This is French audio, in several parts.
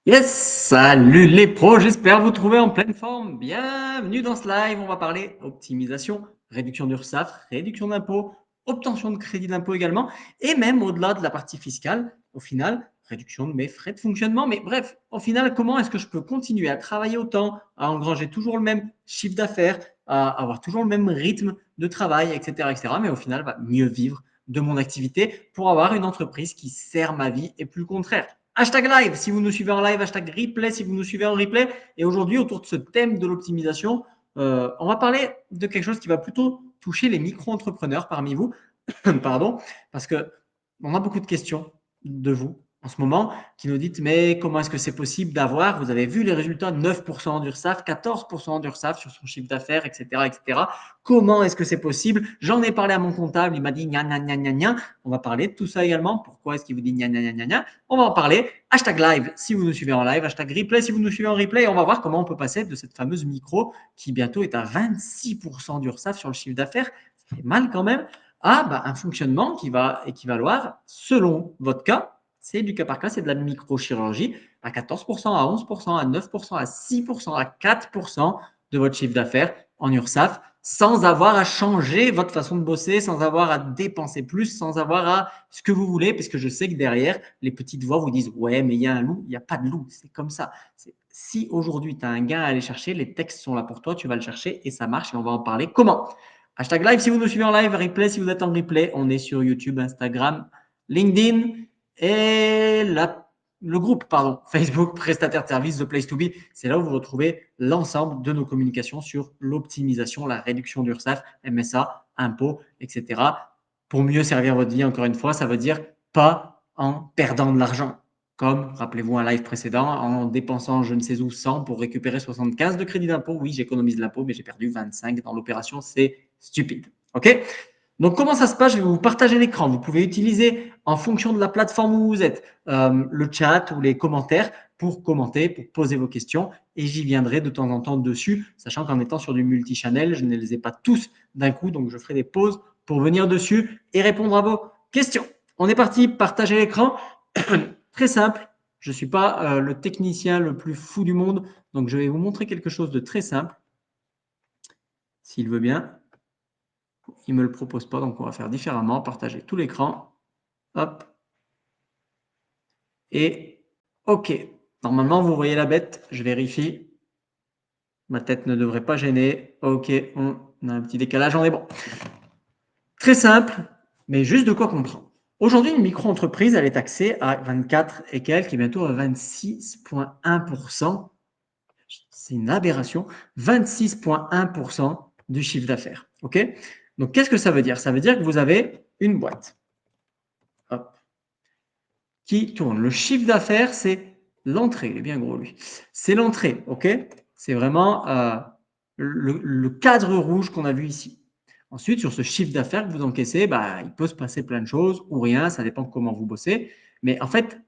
Yes, salut les pros, j'espère vous trouver en pleine forme. Bienvenue dans ce live, on va parler optimisation, réduction d'URSSAF, réduction d'impôts, obtention de crédit d'impôt également, et même au-delà de la partie fiscale, au final, réduction de mes frais de fonctionnement. Mais bref, au final, comment est-ce que je peux continuer à travailler autant, à engranger toujours le même chiffre d'affaires, à avoir toujours le même rythme de travail, etc., etc., mais au final, mieux vivre de mon activité pour avoir une entreprise qui sert ma vie et plus le contraire. Hashtag live si vous nous suivez en live, hashtag replay si vous nous suivez en replay. Et aujourd'hui, autour de ce thème de l'optimisation, on va parler de quelque chose qui va plutôt toucher les micro-entrepreneurs parmi vous. Pardon, parce que on a beaucoup de questions de vous en ce moment qui nous dites mais comment est-ce que c'est possible d'avoir, vous avez vu les résultats, 9% d'URSSAF, 14% d'URSSAF sur son chiffre d'affaires, etc., etc. Comment est-ce que c'est possible? J'en ai parlé à mon comptable, il m'a dit gna gna gna gna gna. On va parler de tout ça également. Pourquoi est-ce qu'il vous dit gna gna gna gna gna? On va en parler. Hashtag live si vous nous suivez en live, hashtag replay si vous nous suivez en replay. Et on va voir comment on peut passer de cette fameuse micro qui bientôt est à 26% d'URSSAF sur le chiffre d'affaires. Ça fait mal quand même à un fonctionnement qui va équivaloir, selon votre cas, c'est du cas par cas, c'est de la microchirurgie, à 14%, à 11%, à 9%, à 6%, à 4% de votre chiffre d'affaires en URSSAF, sans avoir à changer votre façon de bosser, sans avoir à dépenser plus, sans avoir à ce que vous voulez, parce que je sais que derrière, les petites voix vous disent « Ouais, mais il y a un loup, il n'y a pas de loup, c'est comme ça. » Si aujourd'hui, tu as un gain à aller chercher, les textes sont là pour toi, tu vas le chercher et ça marche et on va en parler. Comment? Hashtag live si vous nous suivez en live, replay si vous êtes en replay. On est sur YouTube, Instagram, LinkedIn et le groupe, Facebook, prestataire de services, The Place to Be. C'est là où vous retrouvez l'ensemble de nos communications sur l'optimisation, la réduction d'URSSAF, MSA, impôts, etc. Pour mieux servir votre vie, encore une fois, ça veut dire pas en perdant de l'argent. Comme, rappelez-vous un live précédent, en dépensant je ne sais où 100 pour récupérer 75 de crédit d'impôt. Oui, j'économise de l'impôt, mais j'ai perdu 25 dans l'opération. C'est stupide. OK? Donc, comment ça se passe? Je vais vous partager l'écran. Vous pouvez utiliser, en fonction de la plateforme où vous êtes, le chat ou les commentaires pour commenter, pour poser vos questions. Et j'y viendrai de temps en temps dessus, sachant qu'en étant sur du multi-channel, je ne les ai pas tous d'un coup. Donc, je ferai des pauses pour venir dessus et répondre à vos questions. On est parti. Partager l'écran. Très simple. Je ne suis pas le technicien le plus fou du monde. Donc, je vais vous montrer quelque chose de très simple. S'il veut bien. Il ne me le propose pas, donc on va faire différemment. Partager tout l'écran. Hop. Et OK. Normalement, vous voyez la bête. Je vérifie. Ma tête ne devrait pas gêner. OK. On a un petit décalage. On est bon. Très simple, mais juste de quoi comprendre. Aujourd'hui, une micro-entreprise, elle est taxée à 24 et quelques, et bientôt à 26,1%. C'est une aberration. 26,1% du chiffre d'affaires. OK? Donc, qu'est-ce que ça veut dire? Ça veut dire que vous avez une boîte. Hop. Qui tourne. Le chiffre d'affaires, c'est l'entrée. Il est bien gros, lui. C'est l'entrée, OK? C'est vraiment le cadre rouge qu'on a vu ici. Ensuite, sur ce chiffre d'affaires que vous encaissez, il peut se passer plein de choses ou rien, ça dépend de comment vous bossez. Mais en fait,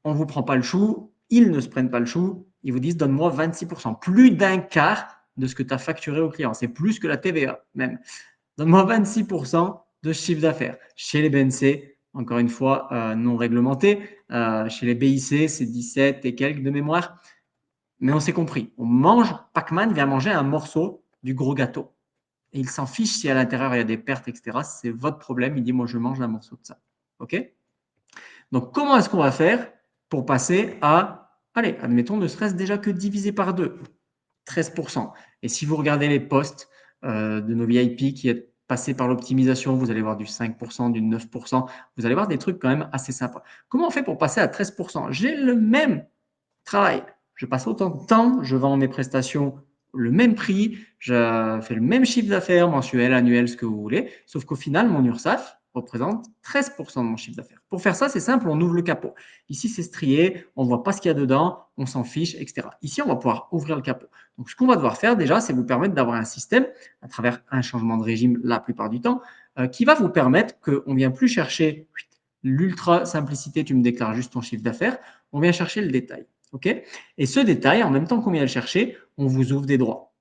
on ne vous prend pas le chou, ils ne se prennent pas le chou, ils vous disent donne-moi 26%, plus d'un quart de ce que tu as facturé au client. C'est plus que la TVA même. Donne-moi 26% de chiffre d'affaires. Chez les BNC, encore une fois, non réglementé. Chez les BIC, c'est 17 et quelques de mémoire. Mais on s'est compris. On mange, Pac-Man vient manger un morceau du gros gâteau. Et il s'en fiche si à l'intérieur il y a des pertes, etc. C'est votre problème. Il dit, moi, je mange un morceau de ça. OK? Donc, comment est-ce qu'on va faire pour passer à, allez, admettons, ne serait-ce déjà que divisé par 2, 13%. Et si vous regardez les postes de nos VIP qui est passé par l'optimisation, vous allez voir du 5%, du 9%. Vous allez voir des trucs quand même assez sympas. Comment on fait pour passer à 13%? J'ai le même travail. Je passe autant de temps, je vends mes prestations le même prix, je fais le même chiffre d'affaires mensuel, annuel, ce que vous voulez, sauf qu'au final, mon URSSAF représente 13% de mon chiffre d'affaires. Pour faire ça, c'est simple, on ouvre le capot. Ici, c'est strié, on ne voit pas ce qu'il y a dedans, on s'en fiche, etc. Ici, on va pouvoir ouvrir le capot. Donc, ce qu'on va devoir faire déjà, c'est vous permettre d'avoir un système, à travers un changement de régime la plupart du temps, qui va vous permettre qu'on ne vient plus chercher l'ultra simplicité, tu me déclares juste ton chiffre d'affaires, on vient chercher le détail. OK? Et ce détail, en même temps qu'on vient le chercher, on vous ouvre des droits.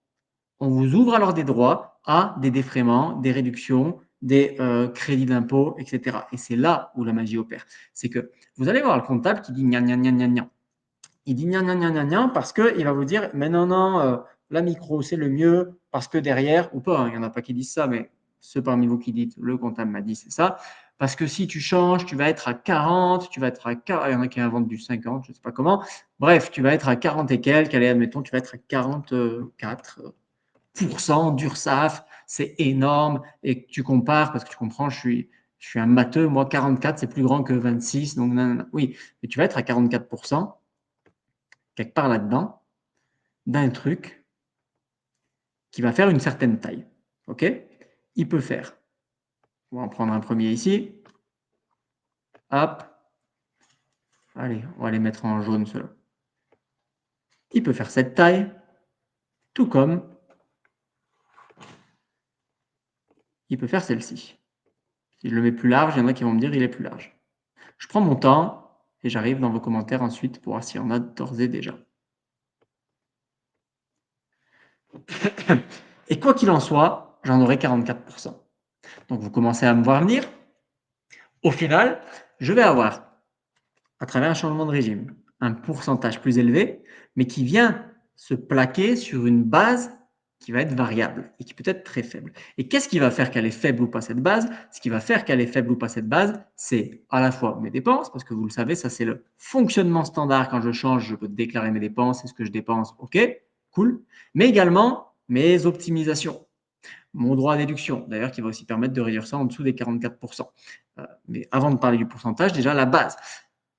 On vous ouvre alors des droits à des défraiements, des réductions, des crédits d'impôt, etc. Et c'est là où la magie opère. C'est que vous allez voir le comptable qui dit gna gna gna gna gna. Il dit gna, parce qu'il va vous dire, mais non, non, la micro, c'est le mieux, parce que derrière, ou pas, hein, il n'y en a pas qui disent ça, mais ceux parmi vous qui dites, le comptable m'a dit, c'est ça, parce que si tu changes, tu vas être à 40, tu vas être à 40, il y en a qui inventent du 50, je ne sais pas comment, bref, tu vas être à 40 et quelques, allez, admettons, tu vas être à 44% d'URSSAF, c'est énorme, et tu compares, parce que tu comprends, je suis un matheux, moi, 44, c'est plus grand que 26, donc non, non, non. Oui, mais tu vas être à 44%, quelque part là-dedans, d'un truc qui va faire une certaine taille. OK? Il peut faire, on va en prendre un premier ici. Hop. Allez, on va les mettre en jaune, ceux-là. Il peut faire cette taille, tout comme il peut faire celle-ci. Si je le mets plus large, il y en a qui vont me dire il est plus large. Je prends mon temps et j'arrive dans vos commentaires ensuite pour voir s'il y en a d'ores et déjà. Et quoi qu'il en soit, j'en aurai 44%. Donc vous commencez à me voir venir. Au final, je vais avoir, à travers un changement de régime, un pourcentage plus élevé, mais qui vient se plaquer sur une base qui va être variable et qui peut être très faible. Et qu'est-ce qui va faire qu'elle est faible ou pas cette base? Ce qui va faire qu'elle est faible ou pas cette base, c'est à la fois mes dépenses, parce que vous le savez, ça c'est le fonctionnement standard. Quand je change, je peux déclarer mes dépenses, c'est ce que je dépense, ok, cool, mais également mes optimisations. Mon droit à déduction, d'ailleurs, qui va aussi permettre de réduire ça en dessous des 44%. Mais avant de parler du pourcentage, déjà la base.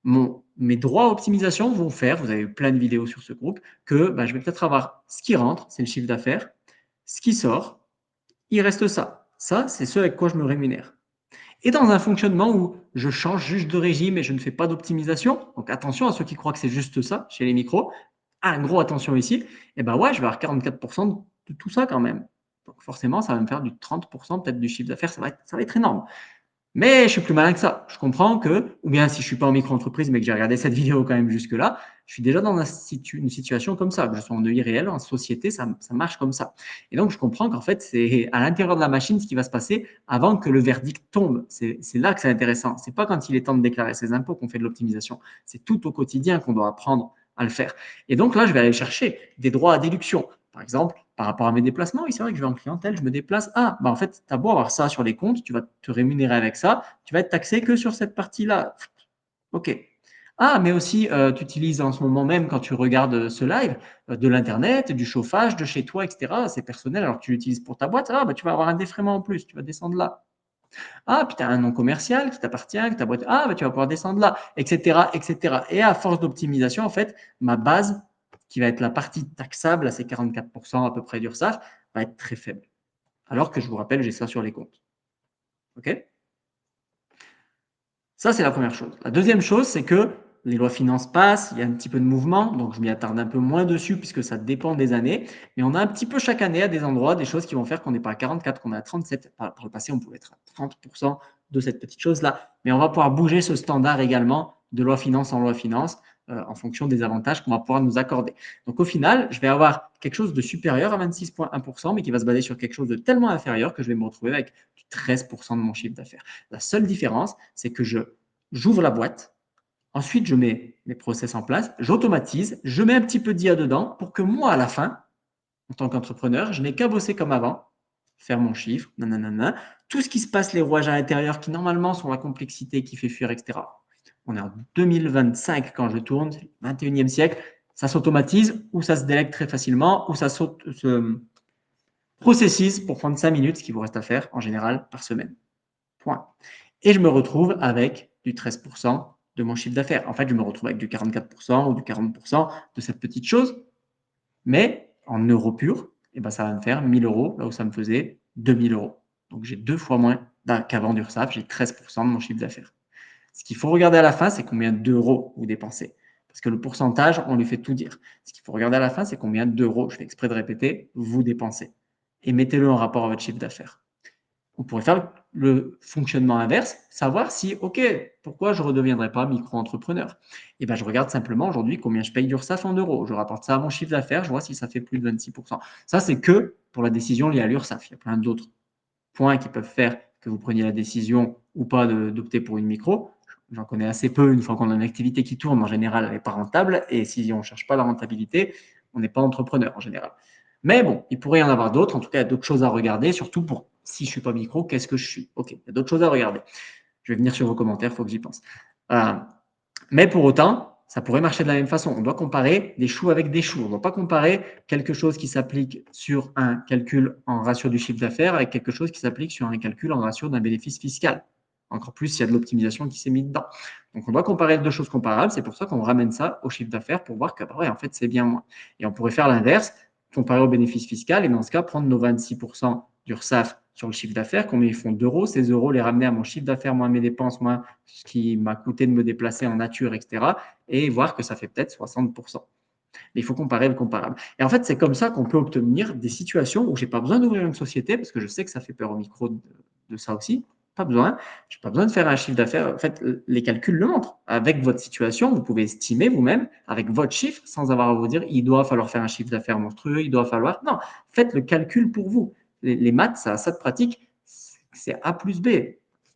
Mes droits à optimisation vont faire, vous avez eu plein de vidéos sur ce groupe, que je vais peut-être avoir ce qui rentre, c'est le chiffre d'affaires, ce qui sort, il reste ça. Ça, c'est ce avec quoi je me rémunère. Et dans un fonctionnement où je change juste de régime et je ne fais pas d'optimisation, donc attention à ceux qui croient que c'est juste ça chez les micros, ah, gros attention ici, et ben ouais, je vais avoir 44% de tout ça quand même. Donc forcément, ça va me faire du 30% peut-être du chiffre d'affaires, ça va être énorme. Mais je suis plus malin que ça. Je comprends que, ou bien si je suis pas en micro-entreprise, mais que j'ai regardé cette vidéo quand même jusque-là, je suis déjà dans une situation comme ça, que je sois en EI réel, en société, ça marche comme ça. Et donc, je comprends qu'en fait, c'est à l'intérieur de la machine ce qui va se passer avant que le verdict tombe. C'est là que c'est intéressant. C'est pas quand il est temps de déclarer ses impôts qu'on fait de l'optimisation. C'est tout au quotidien qu'on doit apprendre à le faire. Et donc là, je vais aller chercher des droits à déduction. Par exemple, par rapport à mes déplacements, oui, c'est vrai que je vais en clientèle, je me déplace. Ah, en fait, tu as beau avoir ça sur les comptes, tu vas te rémunérer avec ça, tu vas être taxé que sur cette partie-là. OK. Ah, mais aussi, tu utilises en ce moment même, quand tu regardes ce live, de l'Internet, du chauffage, de chez toi, etc. C'est personnel, alors que tu l'utilises pour ta boîte. Ah, tu vas avoir un défraiement en plus, tu vas descendre là. Ah, puis tu as un nom commercial qui t'appartient, que ta boîte. Ah, tu vas pouvoir descendre là, etc., etc. Et à force d'optimisation, en fait, ma base, qui va être la partie taxable à ces 44% à peu près d'URSSAF, va être très faible. Alors que je vous rappelle, j'ai ça sur les comptes. OK? Ça, c'est la première chose. La deuxième chose, c'est que les lois finances passent, il y a un petit peu de mouvement, donc je m'y attarde un peu moins dessus puisque ça dépend des années. Mais on a un petit peu chaque année à des endroits des choses qui vont faire qu'on n'est pas à 44, qu'on est à 37. Par le passé, on pouvait être à 30% de cette petite chose-là. Mais on va pouvoir bouger ce standard également de loi finance en loi finance en fonction des avantages qu'on va pouvoir nous accorder. Donc au final, je vais avoir quelque chose de supérieur à 26,1%, mais qui va se baser sur quelque chose de tellement inférieur que je vais me retrouver avec 13% de mon chiffre d'affaires. La seule différence, c'est que j'ouvre la boîte, ensuite je mets mes process en place, j'automatise, je mets un petit peu d'IA dedans pour que moi, à la fin, en tant qu'entrepreneur, je n'ai qu'à bosser comme avant, faire mon chiffre, nanana, tout ce qui se passe, les rouages à l'intérieur qui normalement sont la complexité qui fait fuir, etc. On est en 2025 quand je tourne, c'est le 21e siècle, ça s'automatise ou ça se délègue très facilement ou ça se processise pour prendre 5 minutes, ce qui vous reste à faire en général par semaine. Point. Et je me retrouve avec du 13% de mon chiffre d'affaires. En fait, je me retrouve avec du 44% ou du 40% de cette petite chose, mais en euros purs, ça va me faire 1000 euros, là où ça me faisait 2000 euros. Donc j'ai 2 fois moins qu'avant d'URSSAF, j'ai 13% de mon chiffre d'affaires. Ce qu'il faut regarder à la fin, c'est combien d'euros vous dépensez. Parce que le pourcentage, on lui fait tout dire. Ce qu'il faut regarder à la fin, c'est combien d'euros, je fais exprès de répéter, vous dépensez. Et mettez-le en rapport à votre chiffre d'affaires. On pourrait faire le fonctionnement inverse, savoir si, OK, pourquoi je ne redeviendrai pas micro-entrepreneur? Je regarde simplement aujourd'hui combien je paye d'URSSAF en euros. Je rapporte ça à mon chiffre d'affaires, je vois si ça fait plus de 26%. Ça, c'est que pour la décision liée à l'URSSAF. Il y a plein d'autres points qui peuvent faire que vous preniez la décision ou pas d'opter pour une micro. J'en connais assez peu. Une fois qu'on a une activité qui tourne, en général, elle n'est pas rentable. Et si on ne cherche pas la rentabilité, on n'est pas entrepreneur en général. Mais bon, il pourrait y en avoir d'autres. En tout cas, il y a d'autres choses à regarder, surtout pour si je ne suis pas micro, qu'est-ce que je suis? Ok, il y a d'autres choses à regarder. Je vais venir sur vos commentaires, il faut que j'y pense. Mais pour autant, ça pourrait marcher de la même façon. On doit comparer des choux avec des choux. On ne doit pas comparer quelque chose qui s'applique sur un calcul en ratio du chiffre d'affaires avec quelque chose qui s'applique sur un calcul en ratio d'un bénéfice fiscal. Encore plus s'il y a de l'optimisation qui s'est mise dedans. Donc, on doit comparer deux choses comparables. C'est pour ça qu'on ramène ça au chiffre d'affaires pour voir que, bah ouais, en fait, c'est bien moins. Et on pourrait faire l'inverse, comparer au bénéfice fiscal et dans ce cas, prendre nos 26% d'URSSAF sur le chiffre d'affaires, combien ils font d'euros, ces euros les ramener à mon chiffre d'affaires, moins mes dépenses, moins ce qui m'a coûté de me déplacer en nature, etc. Et voir que ça fait peut-être 60%. Mais il faut comparer le comparable. Et en fait, c'est comme ça qu'on peut obtenir des situations où je n'ai pas besoin d'ouvrir une société, parce que je sais que ça fait peur au micro de ça aussi. Pas besoin. Je n'ai pas besoin de faire un chiffre d'affaires. En fait, les calculs le montrent. Avec votre situation, vous pouvez estimer vous-même, avec votre chiffre, sans avoir à vous dire, il doit falloir faire un chiffre d'affaires monstrueux, il doit falloir. Non, faites le calcul pour vous. Les maths, ça de pratique, c'est A plus B.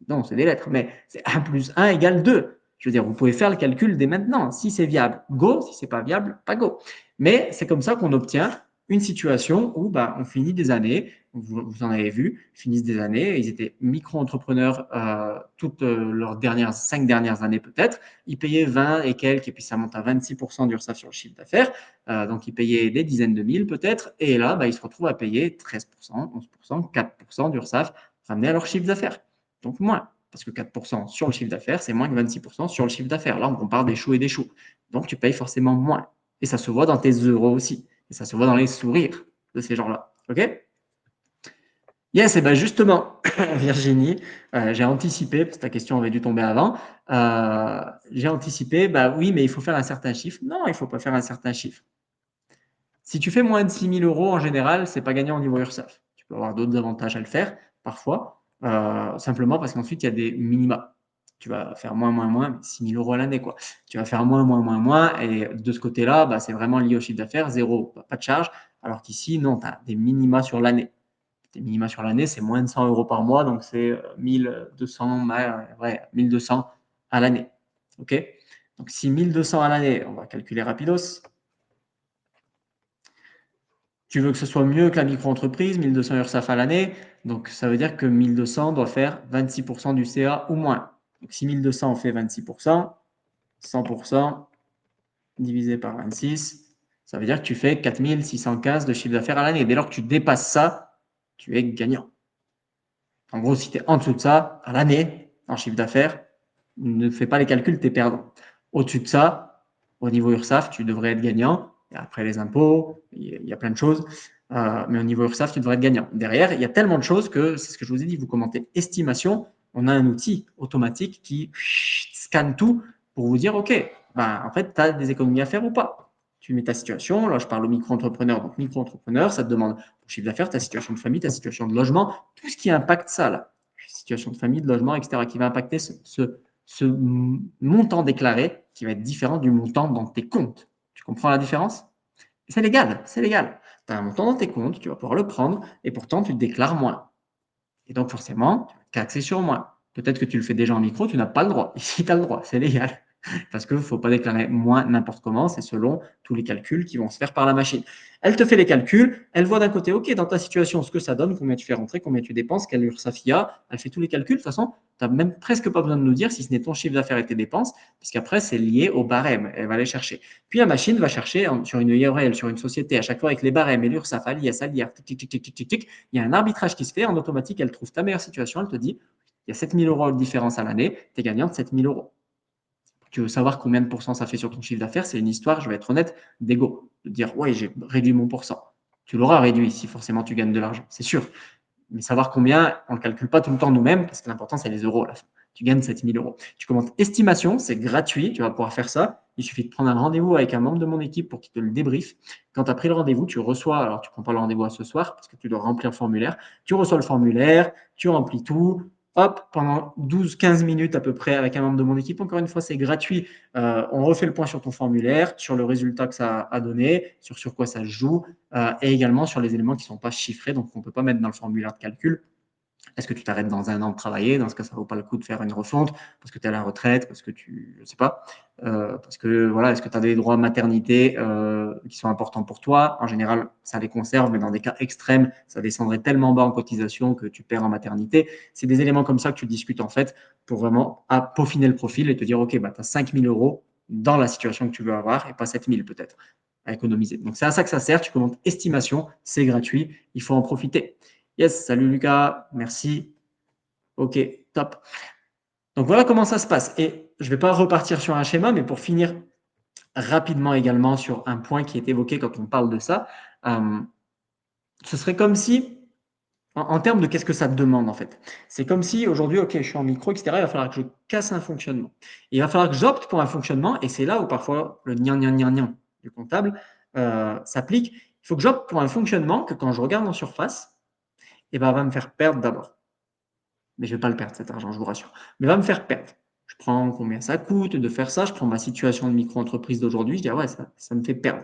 Non, c'est des lettres, mais c'est 1 plus 1 égale 2. Je veux dire, vous pouvez faire le calcul dès maintenant. Si c'est viable, go. Si c'est pas viable, pas go. Mais c'est comme ça qu'on obtient une situation où bah, on finit des années, vous en avez vu, finissent des années, ils étaient micro-entrepreneurs toutes leurs 5 dernières années peut-être, ils payaient 20 et quelques, et puis ça monte à 26% d'URSSAF sur le chiffre d'affaires, donc ils payaient des dizaines de mille peut-être, et là, bah, ils se retrouvent à payer 13%, 11%, 4% d'URSSAF ramené à leur chiffre d'affaires. Donc moins, parce que 4% sur le chiffre d'affaires, c'est moins que 26% sur le chiffre d'affaires. Là, on compare des choux et des choux. Donc tu payes forcément moins. Et ça se voit dans tes euros aussi. Et ça se voit dans les sourires de ces gens-là. OK? Yes, et bien justement, Virginie, j'ai anticipé, parce que ta question avait dû tomber avant, j'ai anticipé, bah oui, mais il faut faire un certain chiffre. Non, il ne faut pas faire un certain chiffre. Si tu fais moins de 6 000 euros, en général, ce n'est pas gagnant au niveau URSSAF. Tu peux avoir d'autres avantages à le faire, parfois, simplement parce qu'ensuite, il y a des minima. Tu vas faire moins, 6 000 euros à l'année, quoi. Tu vas faire moins, et de ce côté-là, bah, c'est vraiment lié au chiffre d'affaires, zéro, pas de charge, alors qu'ici, non, tu as des minima sur l'année. Tes minima sur l'année, c'est moins de 100 euros par mois, donc c'est 1200, ouais, 1200 à l'année. OK? Donc, si 1200 à l'année, on va calculer rapidos. Tu veux que ce soit mieux que la micro-entreprise, 1200 URSSAF à l'année, donc ça veut dire que 1200 doit faire 26% du CA ou moins. Donc si 1200 fait 26%, 100% divisé par 26, ça veut dire que tu fais 4615 de chiffre d'affaires à l'année. Dès lors que tu dépasses ça, tu es gagnant. En gros, si tu es en dessous de ça, à l'année, en chiffre d'affaires, ne fais pas les calculs, tu es perdant. Au-dessus de ça, au niveau URSSAF, tu devrais être gagnant. Et après les impôts, il y a plein de choses. Mais au niveau URSSAF, tu devrais être gagnant. Derrière, il y a tellement de choses que, c'est ce que je vous ai dit, vous commentez estimation. On a un outil automatique qui scanne tout pour vous dire, OK, ben, en fait, tu as des économies à faire ou pas. Tu mets ta situation. Là, je parle au micro-entrepreneur. Donc, micro-entrepreneur, ça te demande ton chiffre d'affaires, ta situation de famille, ta situation de logement, tout ce qui impacte ça, là. Situation de famille, de logement, etc., qui va impacter ce montant déclaré qui va être différent du montant dans tes comptes. Tu comprends la différence? C'est légal, c'est légal. Tu as un montant dans tes comptes, tu vas pouvoir le prendre, et pourtant tu te déclares moins. Et donc forcément, tu vas taxer sur moins. Peut-être que tu le fais déjà en micro, tu n'as pas le droit. Ici, tu as le droit, c'est légal. Parce qu'il ne faut pas déclarer moins n'importe comment, c'est selon tous les calculs qui vont se faire par la machine. Elle te fait les calculs, elle voit d'un côté, OK, dans ta situation, ce que ça donne, combien tu fais rentrer, combien tu dépenses, quelle URSSAF il y a, elle fait tous les calculs. De toute façon, tu n'as même presque pas besoin de nous dire si ce n'est ton chiffre d'affaires et tes dépenses, puisqu'après, c'est lié au barème. Elle va aller chercher. Puis la machine va chercher sur une URL, sur une société, à chaque fois avec les barèmes et l'URSSAF, alias, tic, tic, tic, tic, tic, tic, il y a un arbitrage qui se fait en automatique, elle trouve ta meilleure situation, elle te dit, il y a 7 000 euros de différence à l'année, tu es gagnant de 7 000 euros. Tu veux savoir combien de pourcents ça fait sur ton chiffre d'affaires, c'est une histoire, je vais être honnête, d'ego. De dire, ouais, j'ai réduit mon pourcent. Tu l'auras réduit si forcément tu gagnes de l'argent, c'est sûr. Mais savoir combien, on ne le calcule pas tout le temps nous-mêmes, parce que l'important, c'est les euros à la fin. Tu gagnes 7 000 euros. Tu commentes estimation, c'est gratuit, tu vas pouvoir faire ça. Il suffit de prendre un rendez-vous avec un membre de mon équipe pour qu'il te le débriefe. Quand tu as pris le rendez-vous, tu reçois, alors tu ne prends pas le rendez-vous à ce soir, parce que tu dois remplir le formulaire. Tu reçois le formulaire, tu remplis tout, hop, pendant 12-15 minutes à peu près avec un membre de mon équipe. Encore une fois, c'est gratuit. On refait le point sur ton formulaire, sur le résultat que ça a donné, sur quoi ça se joue, et également sur les éléments qui ne sont pas chiffrés, donc on ne peut pas mettre dans le formulaire de calcul. Est-ce que tu t'arrêtes dans 1 an de travailler? Dans ce cas, ça ne vaut pas le coup de faire une refonte parce que tu es à la retraite, parce que je ne sais pas, parce que voilà, est-ce que tu as des droits maternité qui sont importants pour toi? En général, ça les conserve, mais dans des cas extrêmes, ça descendrait tellement bas en cotisation que tu perds en maternité. C'est des éléments comme ça que tu discutes en fait pour vraiment peaufiner le profil et te dire, OK, bah, tu as 5 000 euros dans la situation que tu veux avoir et pas 7 000 peut-être à économiser. Donc, c'est à ça que ça sert. Tu commandes estimation, c'est gratuit, il faut en profiter. Yes, salut Lucas, merci. Ok, top. Donc voilà comment ça se passe. Et je ne vais pas repartir sur un schéma, mais pour finir rapidement également sur un point qui est évoqué quand on parle de ça, ce serait comme si, en termes de qu'est-ce que ça te demande en fait, c'est comme si aujourd'hui, ok, je suis en micro, etc., il va falloir que je casse un fonctionnement. Et il va falloir que j'opte pour un fonctionnement, et c'est là où parfois le nian du comptable s'applique. Il faut que j'opte pour un fonctionnement que quand je regarde en surface, eh ben, va me faire perdre d'abord. Mais je ne vais pas le perdre cet argent, je vous rassure. Mais va me faire perdre. Je prends combien ça coûte de faire ça, je prends ma situation de micro-entreprise d'aujourd'hui, je dis ah ouais, ça me fait perdre.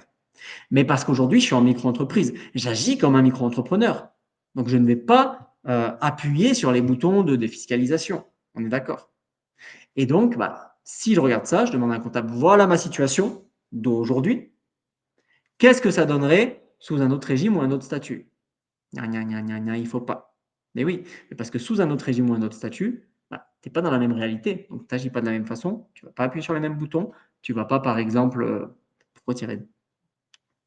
Mais parce qu'aujourd'hui, je suis en micro-entreprise, j'agis comme un micro-entrepreneur. Donc je ne vais pas appuyer sur les boutons de défiscalisation. On est d'accord. Et donc, bah, si je regarde ça, je demande à un comptable, voilà ma situation d'aujourd'hui. Qu'est-ce que ça donnerait sous un autre régime ou un autre statut? Il ne faut pas. Mais oui, mais parce que sous un autre régime ou un autre statut, bah, tu n'es pas dans la même réalité. Donc, tu n'agis pas de la même façon, tu ne vas pas appuyer sur les mêmes boutons, tu ne vas pas, par exemple, pourquoi tu irais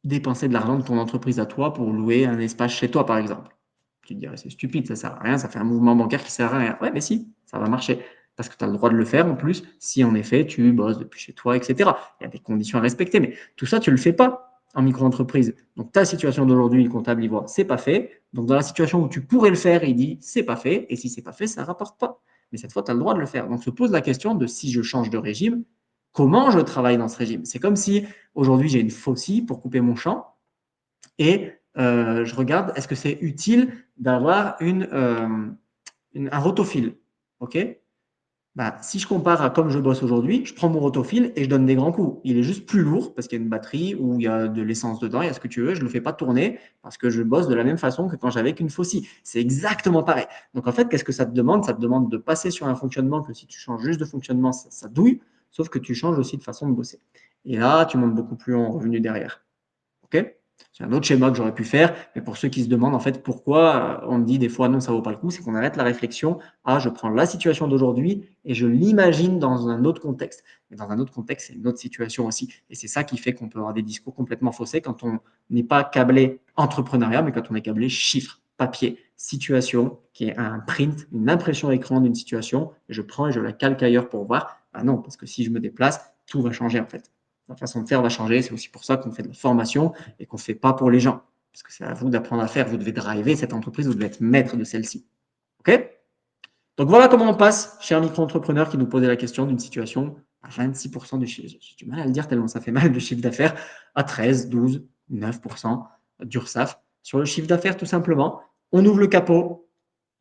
dépenser de l'argent de ton entreprise à toi pour louer un espace chez toi, par exemple. Tu te dirais, c'est stupide, ça ne sert à rien, ça fait un mouvement bancaire qui ne sert à rien. Ouais, mais si, ça va marcher. Parce que tu as le droit de le faire en plus, si en effet tu bosses depuis chez toi, etc. Il y a des conditions à respecter, mais tout ça, tu ne le fais pas en micro-entreprise. Donc ta situation d'aujourd'hui, le comptable, il voit, c'est pas fait. Donc dans la situation où tu pourrais le faire, il dit, c'est pas fait. Et si c'est pas fait, ça ne rapporte pas. Mais cette fois, tu as le droit de le faire. Donc se pose la question de si je change de régime, comment je travaille dans ce régime. C'est comme si aujourd'hui j'ai une faucille pour couper mon champ et je regarde, est-ce que c'est utile d'avoir un rotofil? Ok. Bah, si je compare à comme je bosse aujourd'hui, je prends mon rotofil et je donne des grands coups. Il est juste plus lourd parce qu'il y a une batterie ou il y a de l'essence dedans, il y a ce que tu veux. Je ne le fais pas tourner parce que je bosse de la même façon que quand j'avais qu'une faucille. C'est exactement pareil. Donc en fait, qu'est-ce que ça te demande? Ça te demande de passer sur un fonctionnement que si tu changes juste de fonctionnement, ça douille, sauf que tu changes aussi de façon de bosser. Et là, tu montes beaucoup plus en revenu derrière. Ok. C'est un autre schéma que j'aurais pu faire, mais pour ceux qui se demandent en fait pourquoi on me dit des fois non, ça vaut pas le coup, c'est qu'on arrête la réflexion. Ah, je prends la situation d'aujourd'hui et je l'imagine dans un autre contexte. Mais dans un autre contexte, c'est une autre situation aussi. Et c'est ça qui fait qu'on peut avoir des discours complètement faussés quand on n'est pas câblé entrepreneuriat, mais quand on est câblé chiffres, papier, situation, qui est un print, une impression écran d'une situation, et je prends et je la calque ailleurs pour voir. Ah non, parce que si je me déplace, tout va changer en fait. La façon de faire va changer. C'est aussi pour ça qu'on fait de la formation et qu'on ne fait pas pour les gens. Parce que c'est à vous d'apprendre à faire. Vous devez driver cette entreprise, vous devez être maître de celle-ci. OK? Donc voilà comment on passe, cher micro-entrepreneur qui nous posait la question d'une situation à 26% de chiffre. J'ai du mal à le dire tellement ça fait mal de chiffre d'affaires à 13, 12, 9% d'URSSAF. Sur le chiffre d'affaires, tout simplement, on ouvre le capot,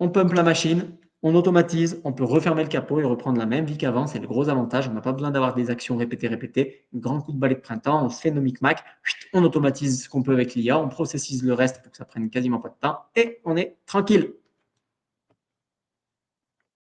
on pumpe la machine, on automatise, on peut refermer le capot et reprendre la même vie qu'avant. C'est le gros avantage. On n'a pas besoin d'avoir des actions répétées. Un grand coup de balai de printemps, on fait nos micmacs, on automatise ce qu'on peut avec l'IA, on processise le reste pour que ça prenne quasiment pas de temps et on est tranquille.